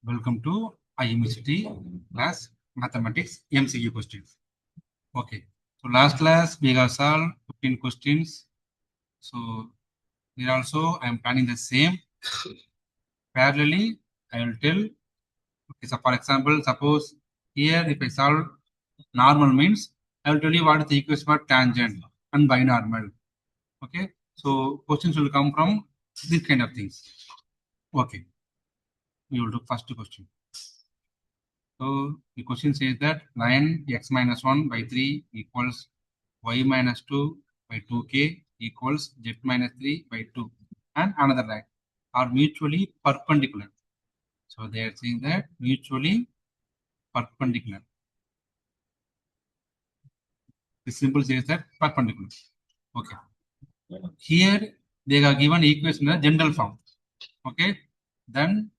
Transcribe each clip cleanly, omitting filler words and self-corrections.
Welcome to IMUCET class mathematics MCQ questions. Okay. So last class we have solved 15 questions. So here also I am planning the same. Parallelly, I will tell. Okay. So for example, suppose here if I solve normal means I will tell you what is the equation for tangent and binormal. Okay. So questions will come from these kind of things. Okay. We will do first question. So the question says that line x minus 1 by 3 equals y minus 2 by 2k equals z minus 3 by 2 and another line are mutually perpendicular. So they are saying that mutually perpendicular. The symbol says that perpendicular. Okay. Here they are given equation in a general form. Okay. Then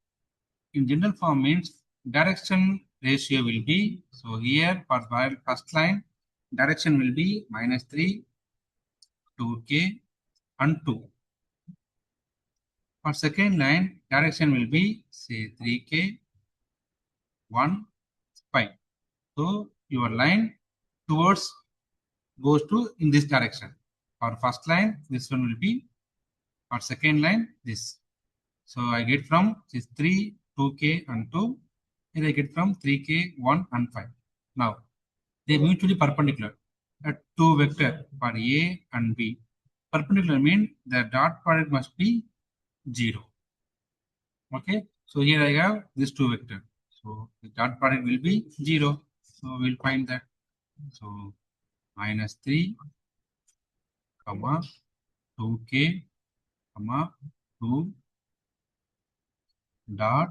in general form means direction ratio will be, so here for first line direction will be minus 3, 2k and 2. For second line direction will be say 3k, 1, 5. So your line towards goes to in this direction. For first line this one will be, for second line this. So I get from this 3, 2k and 2. Here I get from 3k, 1 and 5. Now they mutually perpendicular at two vector for A and B. Perpendicular means the dot product must be 0. Okay. So here I have this two vector. So the dot product will be 0. So we'll find that. So minus 3, comma 2k, comma 2 dot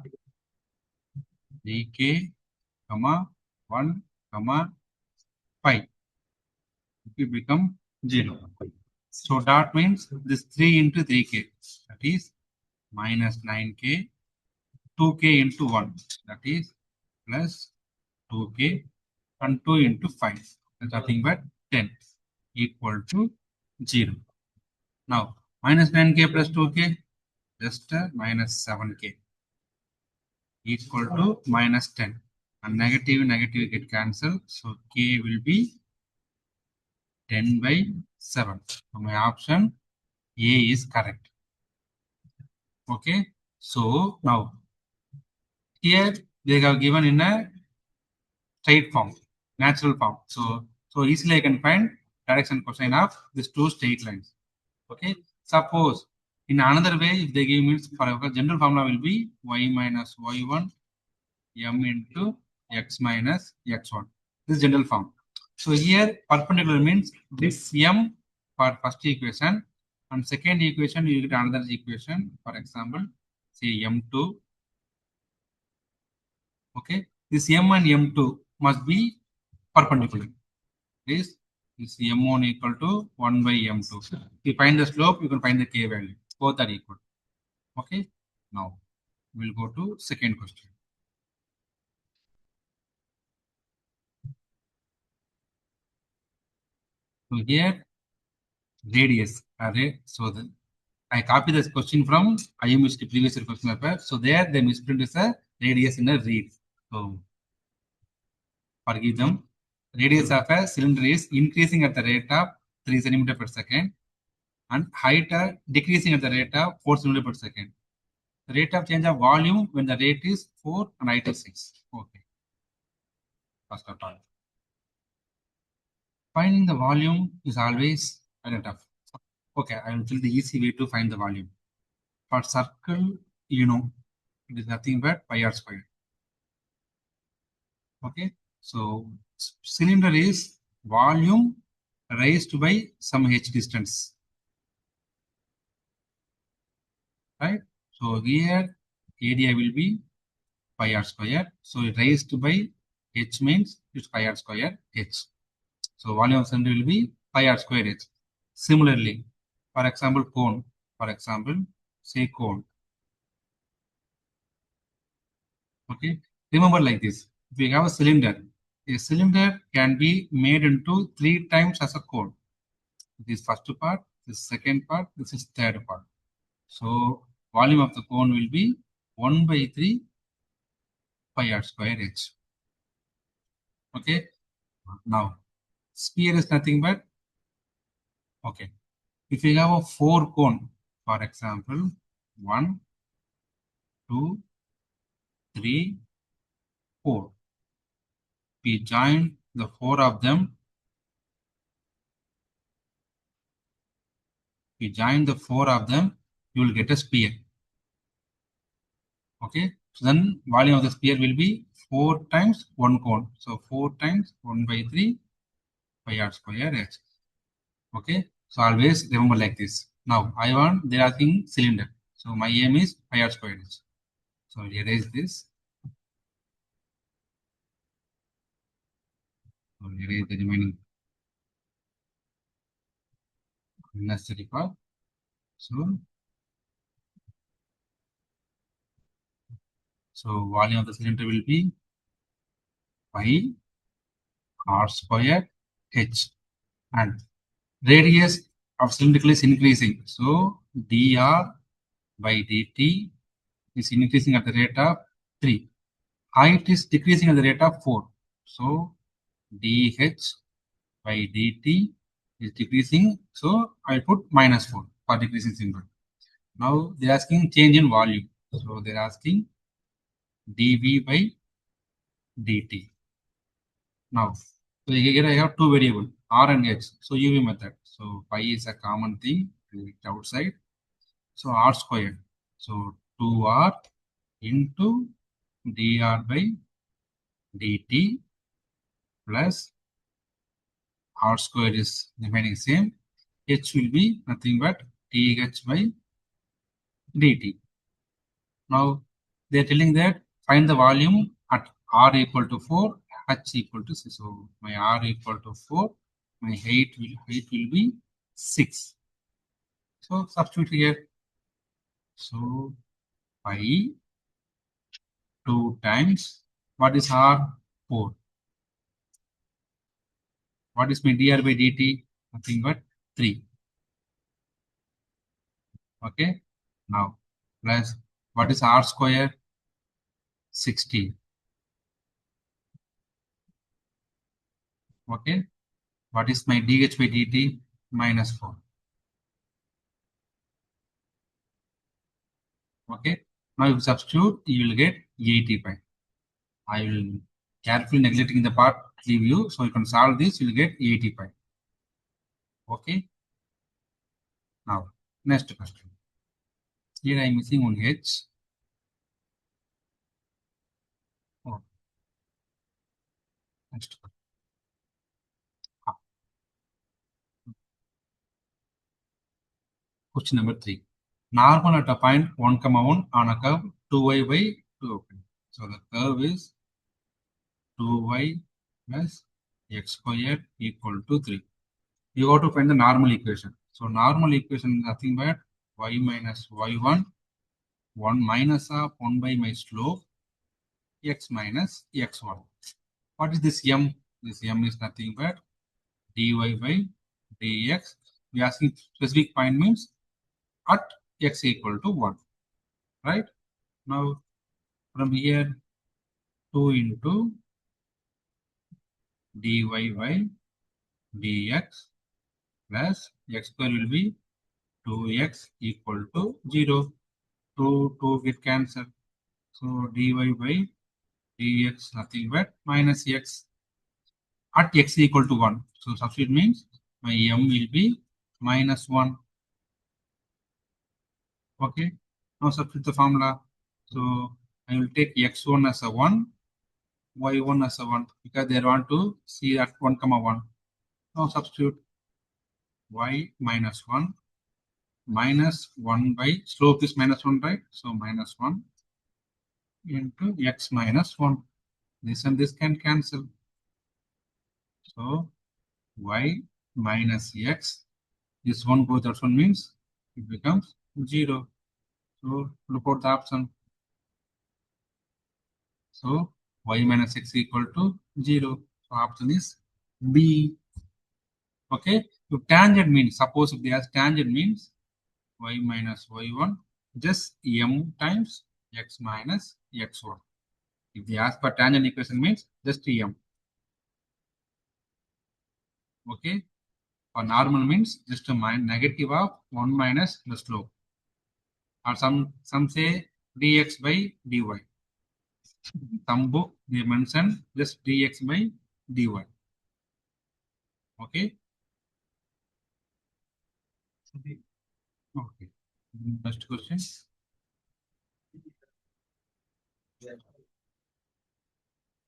3k, comma 1, comma 5. It will become 0. So dot means this 3 into 3k, that is minus 9k, 2k into 1, that is plus 2k and 2 into 5, that's nothing but 10 equal to 0. Now minus 9k plus 2k, just minus 7k equal to minus 10, and negative get cancelled, so k will be 10 by 7. So my option A is correct. Okay. So now here they have given in a straight form, natural form. So easily I can find direction cosine of these two straight lines. Okay. Suppose in another way, if they give means, for example, general formula will be y minus y1 m into x minus x1. This is general form. So here perpendicular means this m for first equation, and second equation you get another equation. For example, say m2. Okay, this m and m2 must be perpendicular. This m1 equal to 1 by m2. If you find the slope, you can find the k value. Both are equal. Okay. Now we'll go to second question. So here radius array. So I copy this question from IMUCET previous year question paper. So there they misprint is a radius in a reed. So forgive them. Radius of a cylinder is increasing at the rate of 3 centimeter per second, and height decreasing at the rate of 4 centimeter per second. The rate of change of volume when the rate is 4 and height is 6. Okay. First of all, finding the volume is always very tough. Okay, I will tell the easy way to find the volume. For circle, you know, it is nothing but pi r squared. Okay, so cylinder is volume raised by some h distance, right? So here area will be pi r square. So raised by h means it's pi r square h. So volume of cylinder will be pi r square h. Similarly, for example, cone. For example, say cone. Okay, remember like this. If we have a cylinder can be made into 3 times as a cone. This first part, this second part, this is third part. So volume of the cone will be 1 by 3 pi r square h. Okay. Now, sphere is nothing but, okay. If you have a 4 cone, for example, 1, 2, 3, 4. We join the 4 of them. We join the 4 of them, you will get a sphere. Okay. So then volume of the sphere will be 4 times 1 cone. So 4 times 1 by 3 pi r square h. Okay. So always remember like this. Now I want, they are asking cylinder. So my aim is pi r square h. So erase this. So erase the remaining unnecessary part. So volume of the cylinder will be pi r square h, and radius of cylindrical is increasing. So dr by dt is increasing at the rate of 3. Height is decreasing at the rate of 4. So dh by dt is decreasing. So I put minus 4 for decreasing symbol. Now they're asking change in volume. So they're asking dv by dt. Now, so here I have two variables, r and h. So UV method. So pi is a common thing outside. So r squared. So 2r into dr by dt plus r squared is remaining same. H will be nothing but dh by dt. Now they are telling that find the volume at r equal to 4, h equal to 6. So my r equal to 4, my height will be 6. So substitute here. So pi 2 times, what is r? 4. What is my dr by dt? Nothing but 3. Okay. Now plus what is r square? 16. Okay. What is my dh by dt? Minus 4. Okay. Now if you substitute, you will get 80 pi. I will carefully neglecting the part leave you. So you can solve this, you will get 80 pi. Okay. Now, next question. Here I am missing one h. Oh, next question. Question number 3. Normal at a point 1, 1 on a curve 2y by 2. Okay. So the curve is 2y plus x squared equal to 3. You got to find the normal equation. So normal equation is nothing but y minus y1, 1 minus of 1 by my slope, x minus x1. What is this m? This m is nothing but dy by dx. We are asking specific point means at x equal to 1. Right? Now from here 2 into dy by dx plus x square will be 2x equal to 0. 2 get cancelled. So dy by dx nothing but minus x at x equal to 1. So substitute means my m will be minus 1. Okay. Now substitute the formula. So I will take x1 as a 1, y1 as a 1 because they want to see at 1, 1. Now substitute y minus 1 minus 1 by slope is minus 1, right? So minus 1 into x minus 1. This and this can cancel. So y minus x, this one goes, that one means it becomes 0. So look out the option. So y minus x equal to 0. So option is B. Okay. So tangent means, suppose if they ask tangent means y minus y1 just m times x minus x1. If they ask for tangent equation means just m. Okay. For normal means just a negative of 1 minus the slope. Or some say dx by dy. Some book they mention just dx by dy. Okay. Okay. Next question.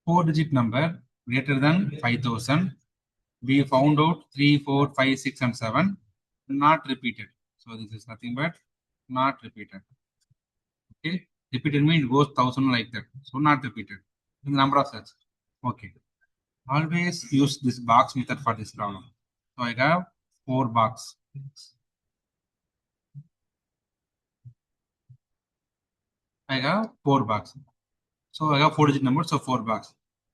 4-digit number greater than 5,000. We found out 3, 4, 5, 6, and 7. Not repeated. So this is nothing but not repeated. Okay. Repeated means it goes 1,000 like that. So not repeated. The number of such. Okay. Always use this box method for this problem. So I have 4 box. I have 4 box. So I have 4-digit number, so 4 box.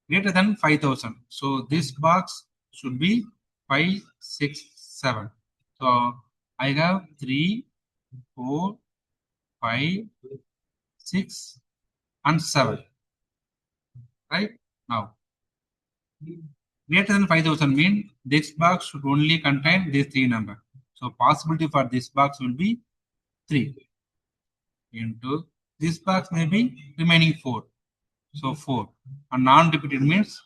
Greater than 5,000. So this box should be 5, 6, 7. So I have 3, 4, 5, 6, and 7. Right? Now, greater than 5,000 mean this box should only contain these 3 numbers. So possibility for this box will be 3 into this box may be remaining 4. So 4. And non-repeated means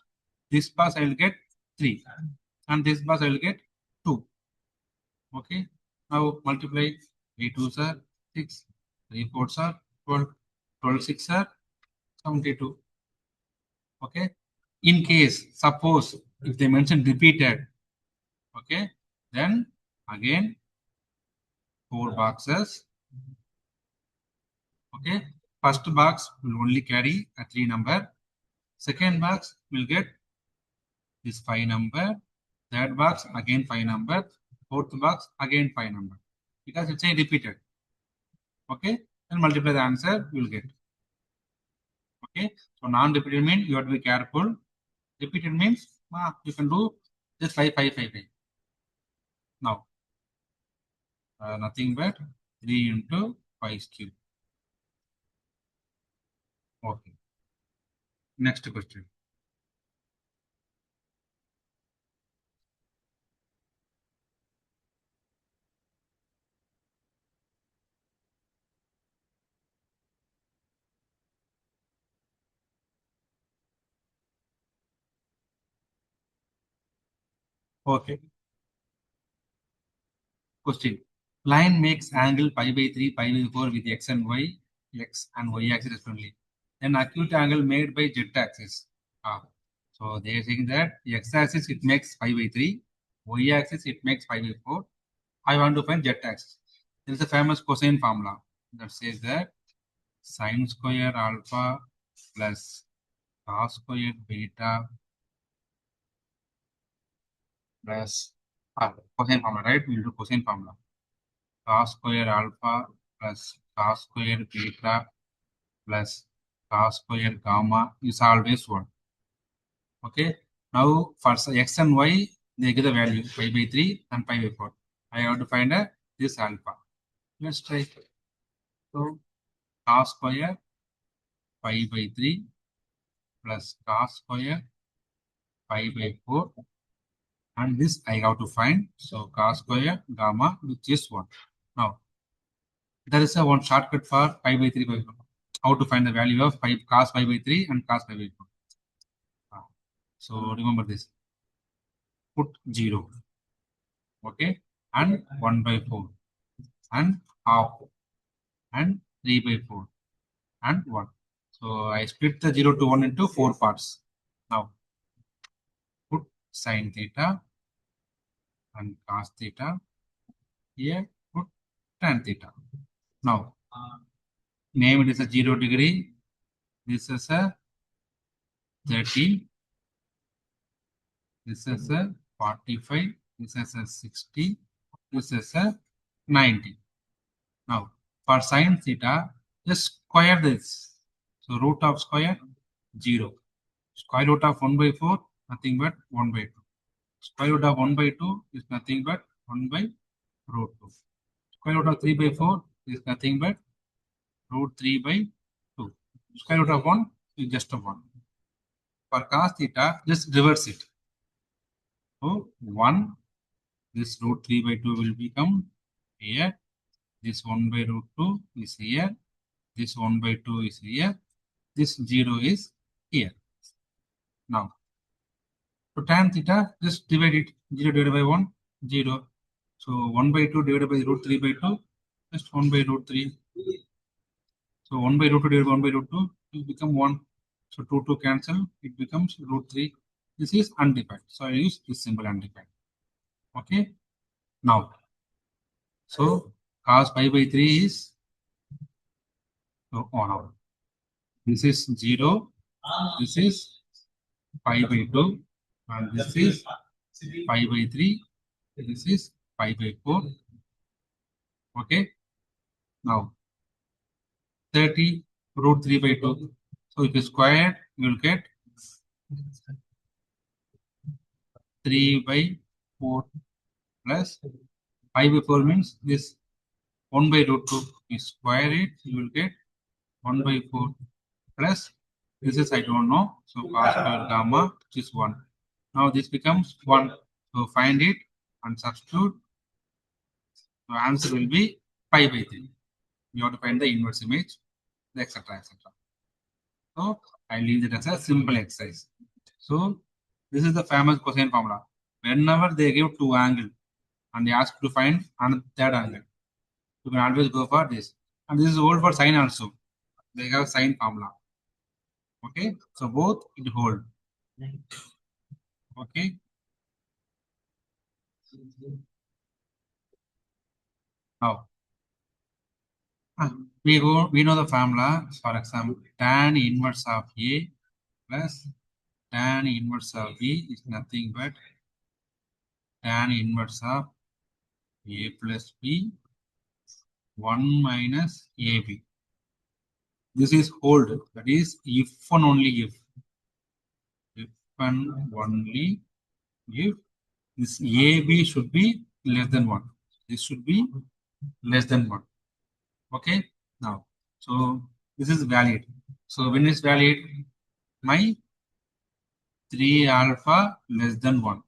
this box I will get 3 and this box I will get 2. Okay. Now multiply 3 2s are 6, 3 4s are 12, 12 6 are 72. Okay. In case, suppose if they mention repeated, okay, then again 4 boxes. Okay. First box will only carry a 3 number. Second box will get this 5 number. Third box again 5 number. Fourth box again 5 number. Because it's a repeated. Okay. Then multiply the answer, you will get. Okay. So non-repeated means you have to be careful. Repeated means you can do just 5, 5, 5, 5. Now, nothing but 3 into 5 cube. Okay. Next question. Okay. Question. Line makes angle pi by 3, pi by 4 with x and y axis respectively. Then acute angle made by z axis. So they are saying that x axis it makes pi by 3, y axis it makes pi by 4. I want to find z axis. There is a famous cosine formula that says that sine square alpha plus cos square beta plus cosine formula, right? We'll do cosine formula. Cos square alpha plus cos square beta plus cos square gamma is always 1. Okay. Now for x and y, they give the value pi by 3 and pi by 4. I have to find this alpha. Let's try. So cos square pi by 3 plus cos square pi by 4. And this I have to find. So cos square gamma, which is 1. Now, there is a one shortcut for pi by 3 by 4. How to find the value of cos pi by 3 and cos pi by 4. So remember this. Put 0. Okay. And 1 by 4. And half. And 3 by 4. And 1. So I split the 0 to 1 into 4 parts. Now, put sine theta and cos theta. Here, put tan theta. Now, name it is a 0 degree. This is a 30. This is a 45. This is a 60. This is a 90. Now, for sine theta, just square this. So, root of square, 0. Square root of 1 by 4, nothing but 1 by 2. Square root of 1 by 2 is nothing but 1 by root 2. Square root of 3 by 4 is nothing but root 3 by 2. Square root of 1, is just a 1. For cos theta, just reverse it. So 1, this root 3 by 2 will become here. This 1 by root 2 is here. This 1 by 2 is here. This 0 is here. Now, so tan theta, just divide it. 0 divided by 1, 0. So 1 by 2 divided by root 3 by 2, just 1 by root 3. So 1 by root 2 divided by 1 by root 2 will become 1. So 2 cancel, it becomes root 3. This is undefined. So I use this symbol undefined. Okay. Now, so cos pi by 3 is, so now, this is 0, this is pi by 2, and this is pi by 3, this is pi by 4. Okay. Now, 30 root 3 by 2. So if you square, you will get 3 by 4 plus 5 by 4 means this 1 by root 2. You square it, you will get 1 by 4 plus this is I don't know. So cos square gamma, which is 1. Now this becomes 1. So find it and substitute. The answer will be pi by 3. You have to find the inverse image, etc. etc. So I leave it as a simple exercise. So this is the famous cosine formula. Whenever they give two angles and they ask you to find another third angle, you can always go for this. And this is old for sine also. They have sine formula. Okay, so both it hold. Okay. Now we know the formula. For example, tan inverse of A plus tan inverse of B is nothing but tan inverse of A plus B 1 minus AB. This is hold. That is if and only if. If and only if this AB should be less than 1. This should be less than 1. Okay. Now, so this is valid. So when it's valid, my 3 alpha less than 1.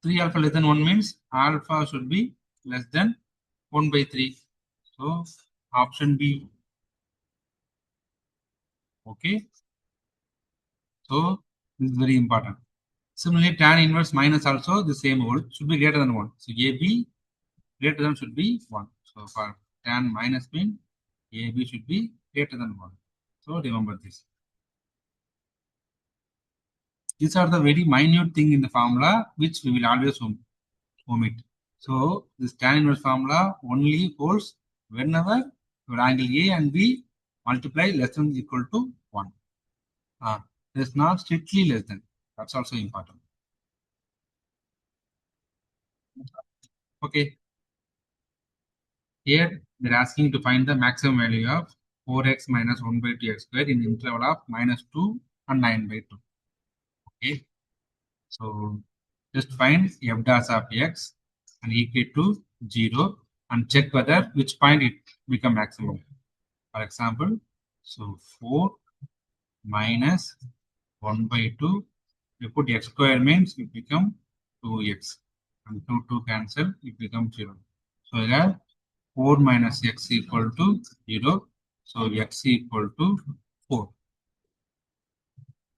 3 alpha less than 1 means alpha should be less than 1 by 3. So option B. Okay. So this is very important. Similarly, tan inverse minus also the same hold should be greater than 1. So AB greater than should be 1. So for tan minus mean AB should be greater than 1. So remember this. These are the very minute thing in the formula which we will always omit. So this tan inverse formula only holds whenever your angle A and B multiply less than or equal to 1. It is not strictly less than. That's also important. Okay. Here they're asking to find the maximum value of 4x minus 1 by 2x squared in the interval of -2 and 9 by 2. Okay. So just find f dash of x and equal to 0 and check whether which point it become maximum. For example, so 4 minus 1 by 2, you put x square means it become 2x and 2 cancel, it becomes 0. So here 4 minus x equal to 0. So x equal to 4.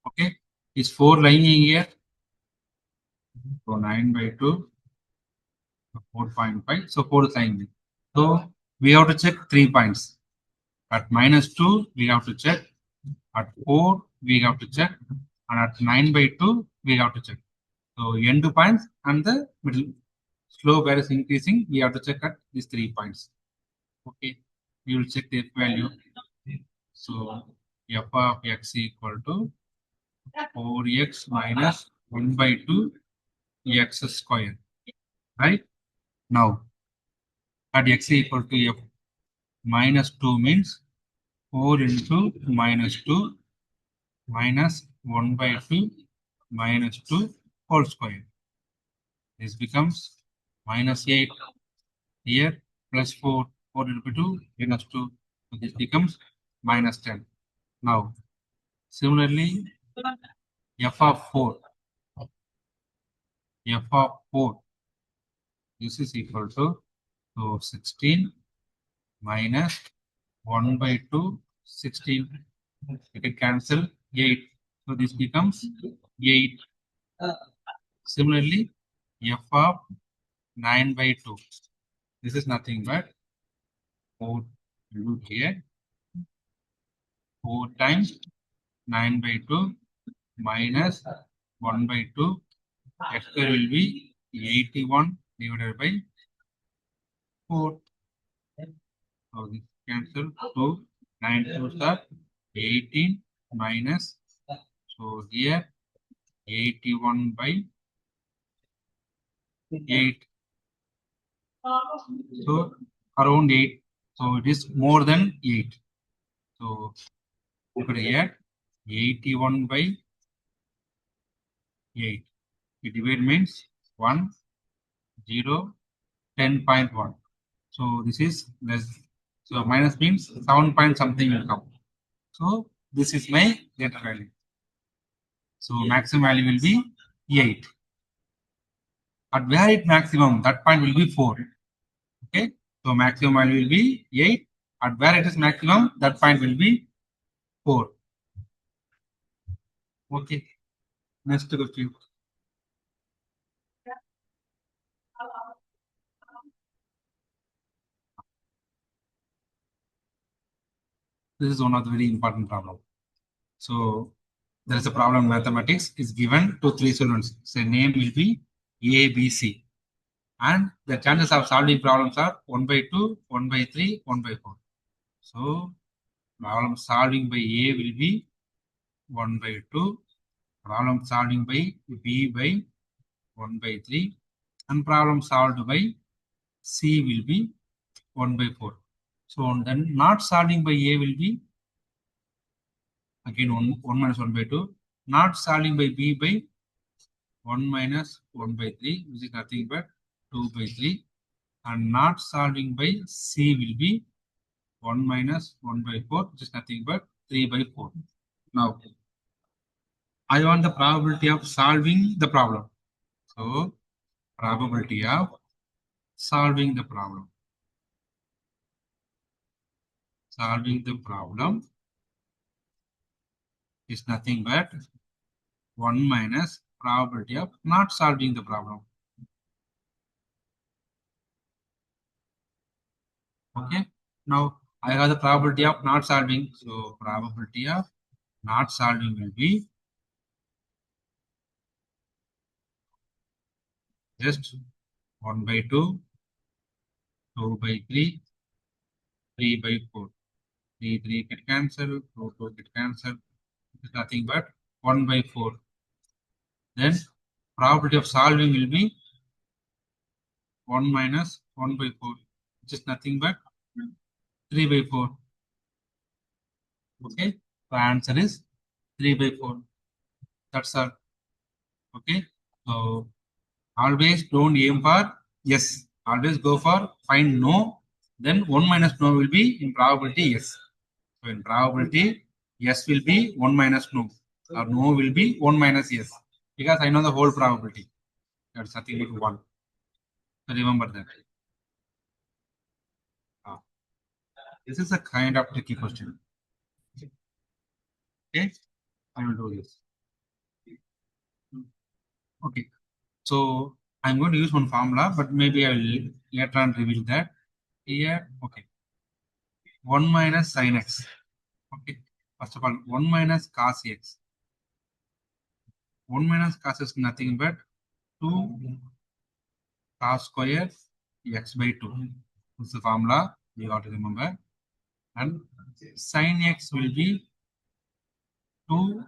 Okay. Is 4 lying here? So 9 by 2. 4.5. So 4 is lying there. So we have to check 3 points. At -2, we have to check. At 4, we have to check. And at 9 by 2, we have to check. So end 2 points and the middle slope where is increasing, we have to check at these 3 points. Okay. We will check the f value. So f of x equal to 4x minus 1 by 2 x square. Right? Now, at x equal to f minus 2 means 4 into minus 2 minus 1 by 2 minus 2 whole square. This becomes minus 8 here plus 4. 4 into 2 minus 2. So this becomes minus 10. Now, Similarly, f of 4. F of 4. This is equal to, so 16 minus 1 by 2, 16. You can cancel 8. So this becomes 8. Similarly, f of 9 by 2. This is nothing but 4 here. 4 times 9 by 2 minus 1 by 2. X square will be 81 divided by 4. So this cancel. So 9 2s are 18 minus. So here 81 by 8. So around 8. So it is more than 8. So look at here 81 by 8. The divide means 1, 0, 10.1. So this is less. So minus means 7 point something will come. So this is my data value. So maximum value will be 8. At where it maximum, that point will be 4. Okay. So maximum value will be 8. At where it is maximum, that point will be 4. Okay. Next question. This is one of the very important problem. So there is a problem in mathematics is given to 3 students. So name will be A, B, C. And the chances of solving problems are 1 by 2, 1 by 3, 1 by 4. So problem solving by A will be 1 by 2. Problem solving by B by 1 by 3. And problem solved by C will be 1 by 4. So then not solving by A will be again 1 minus 1 by 2. Not solving by B by 1 minus 1 by 3, which is nothing but 2 by 3. And not solving by C will be 1 minus 1 by 4, which is nothing but 3 by 4. Now, I want the probability of solving the problem. So, probability of solving the problem. Solving the problem is nothing but 1 minus probability of not solving the problem. Okay. Now, I have the probability of not solving. So, probability of not solving will be just 1 by 2, 2 by 3, 3 by 4. 3, 3 get cancelled, 2, 2 get cancelled. It is nothing but 1 by 4. Then probability of solving will be 1 minus 1 by 4, which is nothing but 3 by 4. Okay. The answer is 3 by 4. That's all. Okay. So always don't aim for yes. Always go for find no. Then 1 minus no will be in probability yes. So in probability, yes will be 1 minus no. Or no will be 1 minus yes. Because I know the whole probability. That's nothing but 1. So remember that. This is a kind of tricky question. Okay. I will do this. Okay. So I'm going to use one formula, but maybe I will later on reveal that. Here, okay. 1 minus sin x. Okay. First of all, 1 minus cos x. 1 minus cos is nothing but 2 cos square x by 2. This is the formula you got to remember. And sin x will be 2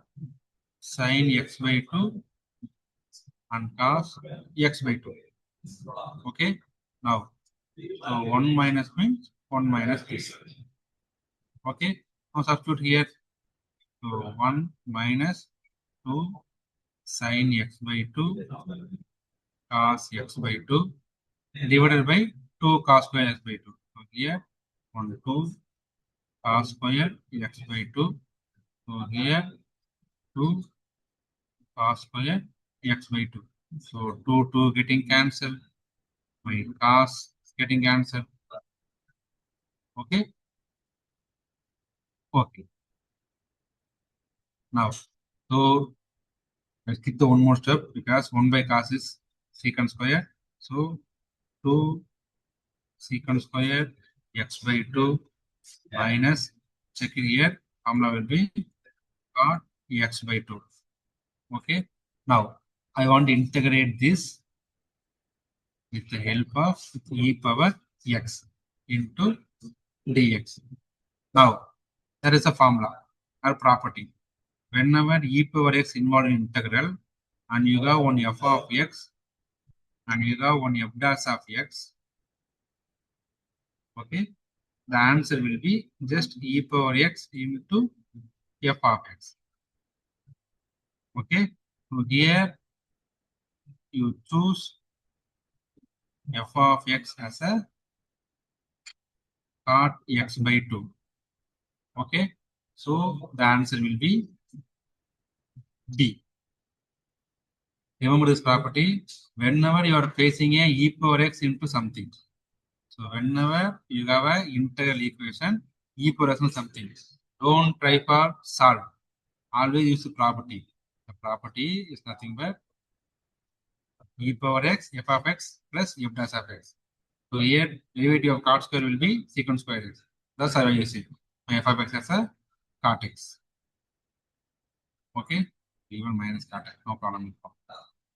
sin x by 2 and cos x by 2. Okay. Now, so 1 minus means 1 minus this. Okay. Now substitute here. So 1 minus 2 sin x by 2 cos x by 2 divided by 2 cos square x by 2. So here 1 2 cos square x by 2. So here 2 cos square x by 2. So 2 getting cancelled. My cos getting cancelled. Okay. Okay. Now, so let's keep the one more step because 1 by cos is secant square. So 2 secant square x by 2 minus, checking here, formula will be cot x by 2. Okay. Now, I want to integrate this with the help of e power x into dx. Now, there is a formula or property. Whenever e power x involved in integral and you have one f of x and you have one f dash of x, okay, the answer will be just e power x into f of x. Okay, so here you choose f of x as a cot x by 2. Okay, so the answer will be D. Remember this property, whenever you are facing a e power x into something. So whenever you have an integral equation, e power x into something, don't try for solve. Always use the property. The property is nothing but e power x, f of x plus f dash of x. So here, derivative of cot square will be secant square x. That's how I use it. My f of x as a cot x. Okay, even minus cot x, no problem.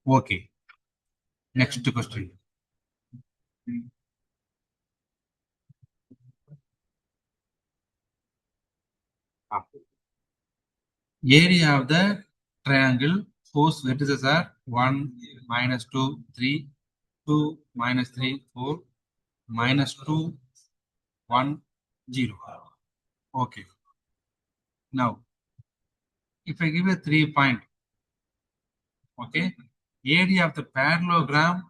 Okay, next question. Area of the triangle whose vertices are 1, minus 2, 3, 2, minus 3, 4, minus 2, 1, 0. Okay. Now, if I give a 3 point, okay, area of the parallelogram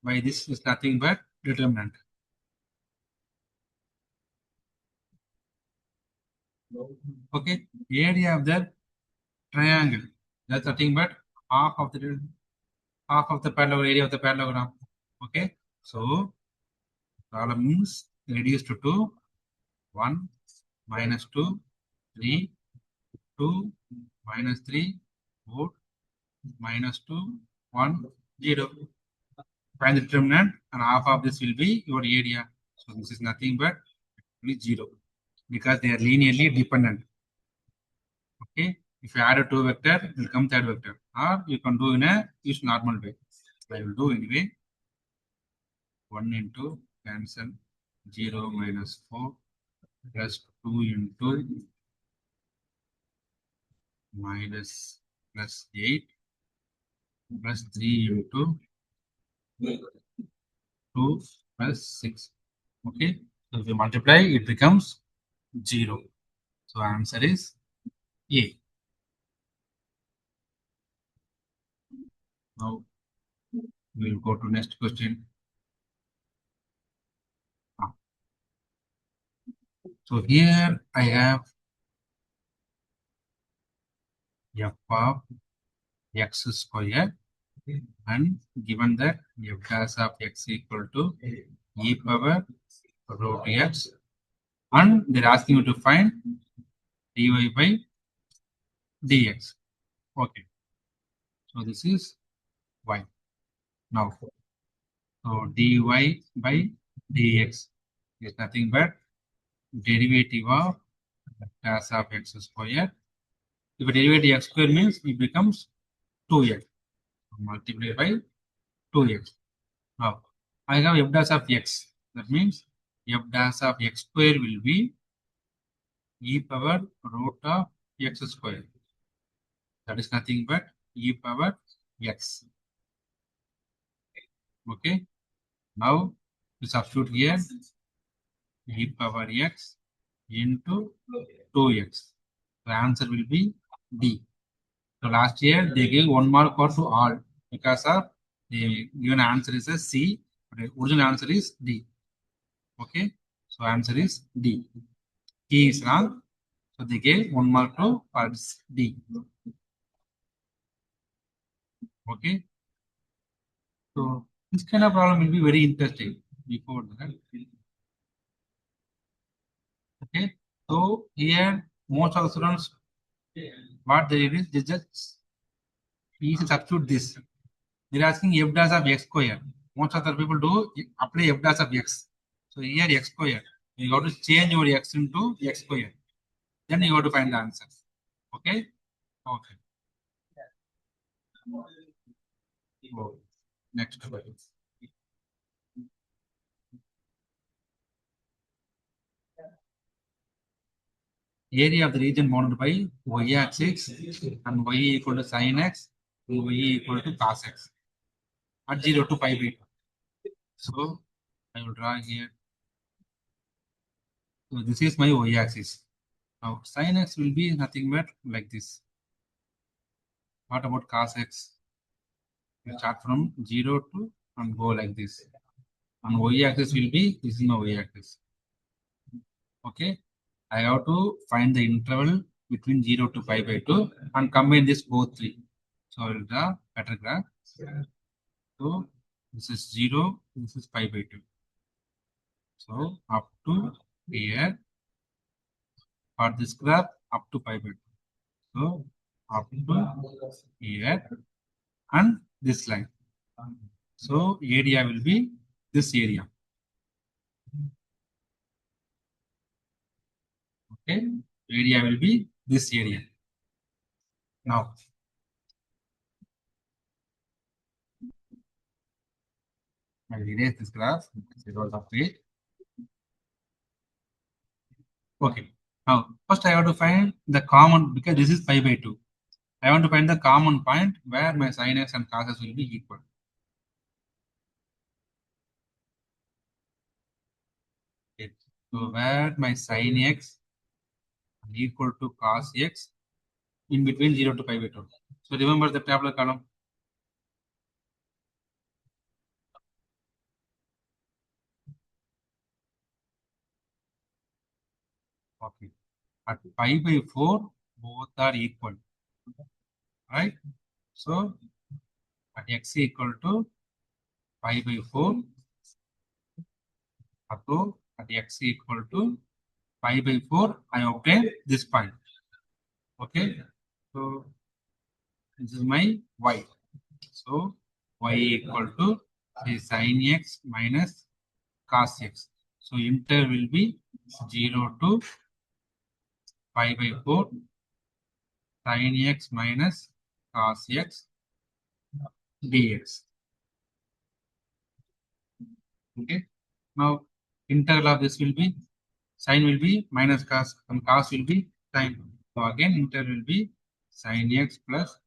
by this is nothing but determinant. Okay, area of the triangle, that's nothing but half of the parallelogram, area of the parallelogram. Okay, so problem means reduced to 2, 1, minus 2, 3, 2, minus 3, 4, minus 2, 1, 0. Find the determinant and half of this will be your area. So this is nothing but 0 because they are linearly dependent. Okay, if you add a 2 vector, it will come third vector, or you can do in a use normal way. I will do anyway. 1 into cancel 0 minus 4 plus 2 into minus plus 8 plus 3 into 2 plus 6. Okay, so if you multiply, it becomes 0. So answer is A. Now we will go to next question. So here I have f of x square and given that f dash of x equal to e power root x and they're asking you to find dy by dx. Okay, so this is y. Now, so dy by dx is nothing but derivative of dash of x square. If a derivative x square means it becomes 2x. Multiply by 2x. Now, I have f dash of x. That means f dash of x square will be e power root of x square. That is nothing but e power x. Okay. Now, we substitute here e power x into 2x. The answer will be D. So last year they gave 1 mark or to all because of the given answer is a C, but the original answer is D. Okay, so answer is D. E is wrong. So they gave 1 mark to parts D. Okay. So this kind of problem will be very interesting before that. Okay. So here most of the students what they did is they just easily substitute this. They're asking f dash of x square. Most of the people do apply f dash of x. So here x square. You got to change your x into x square. Then you got to find the answer. Okay? Okay. So, next question. Area of the region bounded by y-axis and y equal to sin x and y equal to cos x at 0 to pi by 2. So I will draw here. So this is my y-axis. Now sin x will be nothing but like this. What about cos x? We start from 0 to and go like this. And y-axis will be, this is my y-axis. Okay. I have to find the interval between 0 to pi by 2 and combine this both three. So I will draw better graph. So this is 0, this is pi by 2. So up to here, for this graph, up to pi by 2. So up to here and this line. So area will be this area. Okay, area will be this area. Now, I will erase this graph. It was up to it. Okay. Now, first I have to find the common, because this is pi by 2. I want to find the common point where my sin x and cos x will be equal. Okay. So, where my sin x equal to cos x in between 0 to pi by 2. So, remember the tabular column. Okay. At pi by 4, both are equal. Right? So, at x equal to pi by 4, up at x equal to pi by 4, I obtain this point. Okay. So, this is my y. So, y equal to say sin x minus cos x. So, inter will be 0 to pi by 4 sin x minus cos x dx. Okay. Now, integral of this will be sin will be minus cos and cos will be sin. So, again, integral will be sin x plus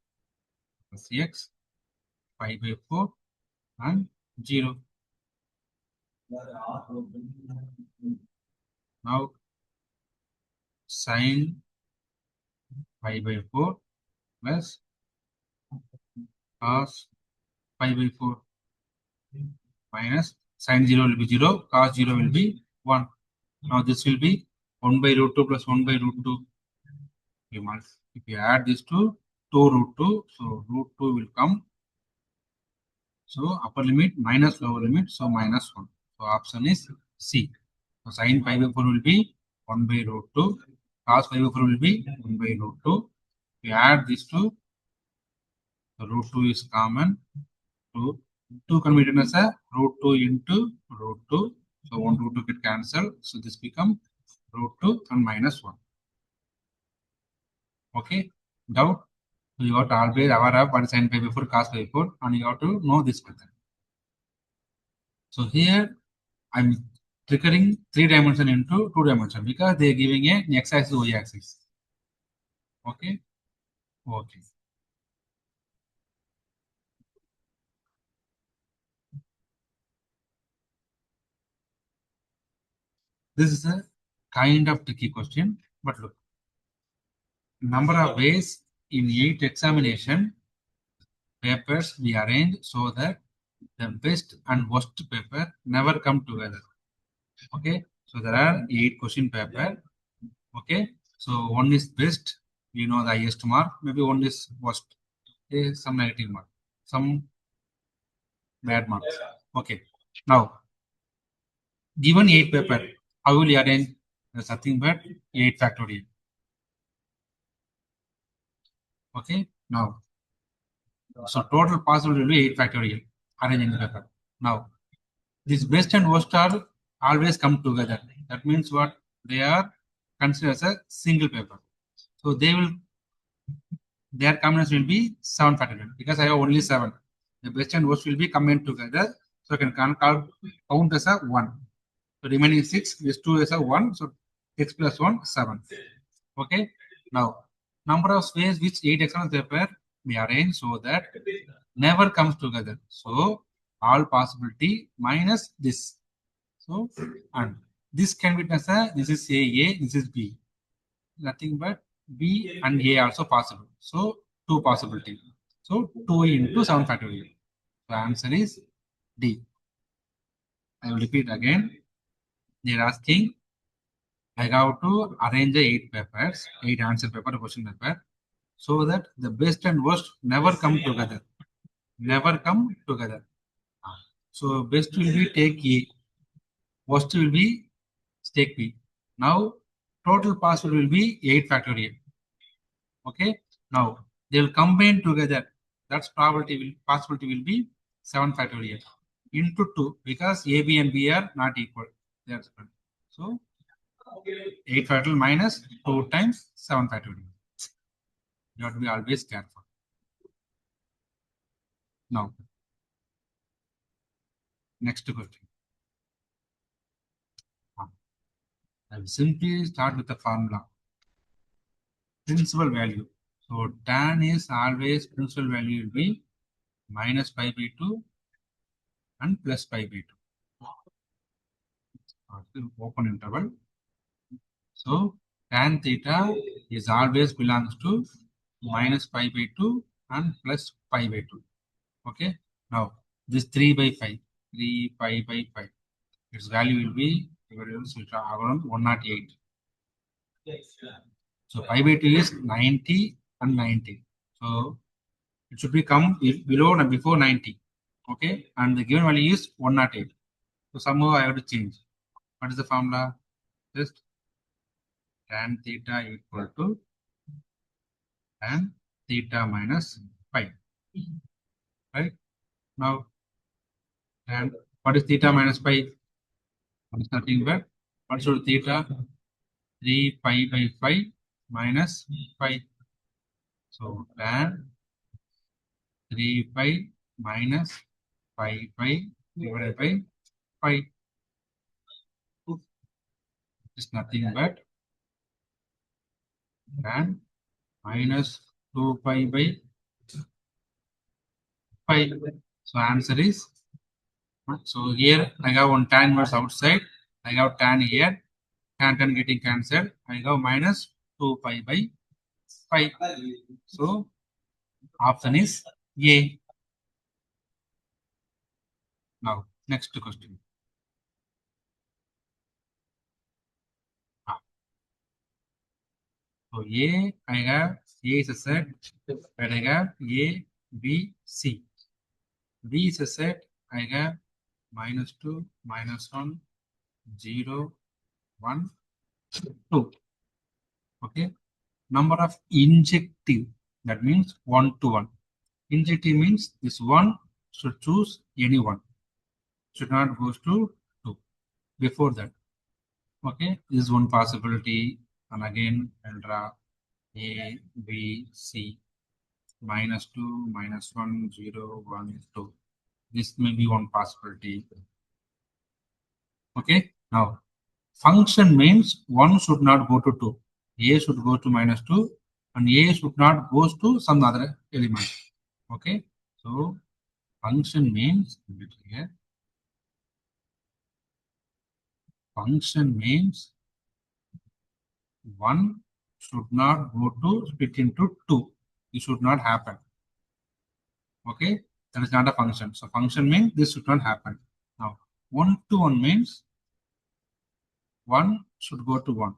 cos x pi by 4 and 0. Now, sin pi by 4 plus cos pi by 4 minus sin 0 will be 0, cos 0 will be 1. Now, this will be 1 by root 2 plus 1 by root 2. If you add this to 2 root 2, so root 2 will come. So, upper limit minus lower limit, so minus 1. So, option is C. So, sin pi by 4 will be 1 by root 2, cos pi by 4 will be 1 by root 2. If you add this to, the root 2 is common. So, 2 can be written as a root 2 into root 2. So, 1 root 2 get cancelled. So, this become root 2 and minus 1. Okay. Doubt? So, you got to always aware of what is sin pi by 4, cos pi by 4, and you have to know this method. So, here I'm triggering 3 dimension into 2 dimension because they are giving a x axis y axis. Okay. Okay. This is a kind of tricky question, but look, number of ways in 8 examination papers we arrange so that the best and worst paper never come together. Okay, so there are 8 question paper. Okay, So one is best, we know the highest mark, maybe one is worst, okay, some negative mark, some bad marks. Okay. Now, given 8 paper, how will you arrange? There's nothing but 8 factorial. Okay. Now, so total possible will be 8 factorial arranging the paper. Now, this best and worst are always come together. That means what? They are considered as a single paper. So they will, their combination will be 7 factorial because I have only 7. The best and worst will be combined together. So I can count as a 1. So remaining 6, this 2 is a 1. So x plus 1, 7. Okay. Now, number of space which 8 external paper we arrange so that never comes together. So all possibility minus this. So, and this can be as a, this is A, this is B. Nothing but B and A also possible. So 2 possibility. So 2 into 7 factorial. The answer is D. I will repeat again. They are asking, I have to arrange the 8 papers, 8 answer paper, question paper, so that the best and worst never come together. Never come together. So best will be take A, worst will be take B. Now total possible will be 8 factorial. Okay. Now they will combine together. That's possibility will be 7 factorial into 2 because A, B and B are not equal. They are different. So 8 factorial minus 2 times 7 factorial. You have to be always careful. Now, next question. I will simply start with the formula. Principal value. So tan is always principal value will be minus pi by 2 and plus pi by 2. Open interval. So tan theta is always belongs to minus pi by 2 and plus pi by 2. Okay. Now this 3 by 5. 3 pi by 5. Its value will be around 108. So pi by 2 is 90 and 90. So it should become below and before 90. Okay. And the given value is 108. So somehow I have to change. What is the formula? Just tan theta equal to tan theta minus pi. Right? Now, and what is theta minus pi? It's nothing but what should theta? 3 pi by 5 minus pi. So tan 3 pi minus pi divided by pi. It's nothing but tan minus 2 pi by pi. So answer is, so here I have one tan inverse outside. I have tan here. Tan getting cancelled. I have minus 2 pi by pi. So option is A. Now next question. So I have A is a set, but I have A, B, C. B is a set, I have minus 2, minus 1, 0, 1, 2. Okay. Number of injective, that means 1 to 1. Injective means this one should choose any one. Should not go to 2 before that. Okay. This is one possibility. And again, I'll draw A, B, C. Minus 2, minus 1, 0, 1, 2. This may be one possibility. Okay. Now, function means 1 should not go to 2. A should go to minus 2 and A should not go to some other element. Okay. So, function means, here, function means 1 should not go to split into 2. It should not happen. Okay. That is not a function. So function means this should not happen. Now 1 to 1 means 1 should go to 1.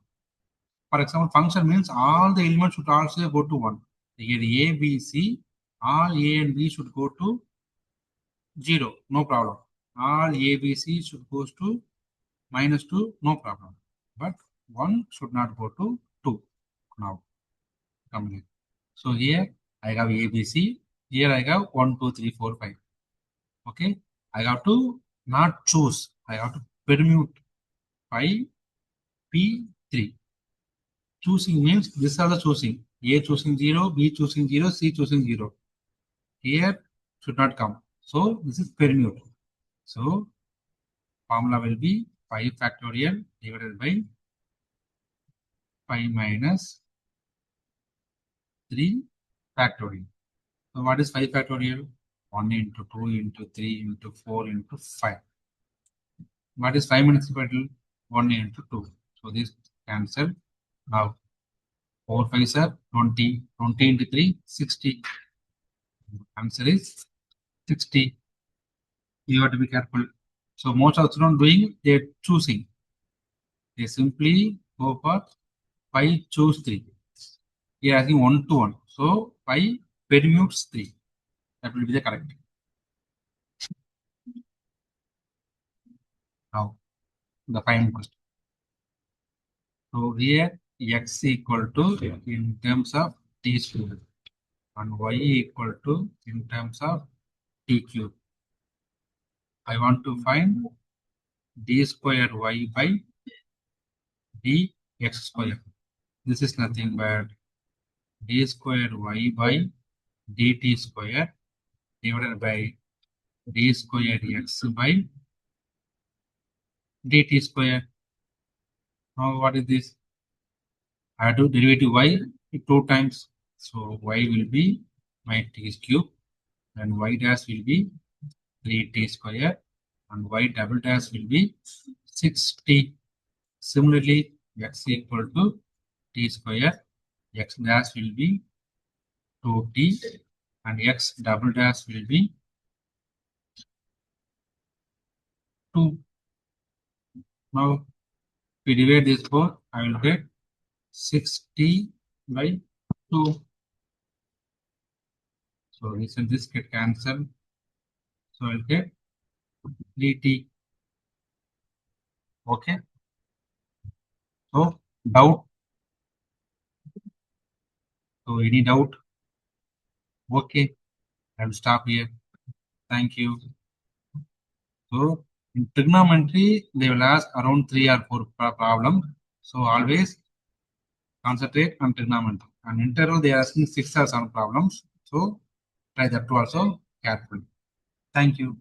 For example, function means all the elements should also go to 1. Here A, B, C, all A and B should go to 0, no problem. All A, B, C should go to -2, no problem. But 1 should not go to 2. Now, come here. So here I have A, B, C. Here I have 1, 2, 3, 4, 5. Okay. I have to not choose. I have to permute 5, P, 3. Choosing means this are the choosing. A choosing 0, B choosing 0, C choosing 0. Here should not come. So this is permute. So formula will be 5 factorial divided by 5 minus 3 factorial. So what is 5 factorial? 1 into 2 into 3 into 4 into 5. What is 5 minus factorial? 1 into 2. So this cancel. Now 4 5 are 20. 20 into 3, 60. Answer is 60. You have to be careful. So most of the students doing, they're choosing. They simply go for 5 choose 3. Here asking 1 to 1. So 5 permutes 3. That will be the correct. Now the final question. So here x equal to in terms of t square and y equal to in terms of t cube. I want to find d square y by dx square. This is nothing but d square y by dt square divided by d square x by dt square. Now what is this? I have to derivative y 2 times. So y will be my t cube and y dash will be 3t square and y double dash will be 6t. Similarly, x equal to t square, x dash will be 2t and x double dash will be 2. Now, if we divide this 4, I will get 6t by 2. So this get cancelled. So I will get 3t. Okay. So doubt. So any doubt? Okay. I will stop here. Thank you. So in trigonometry, they will ask around 3 or 4 problems. So always concentrate on trigonometry. And interval, they are asking 6 or 7 problems. So try that to also carefully. Thank you.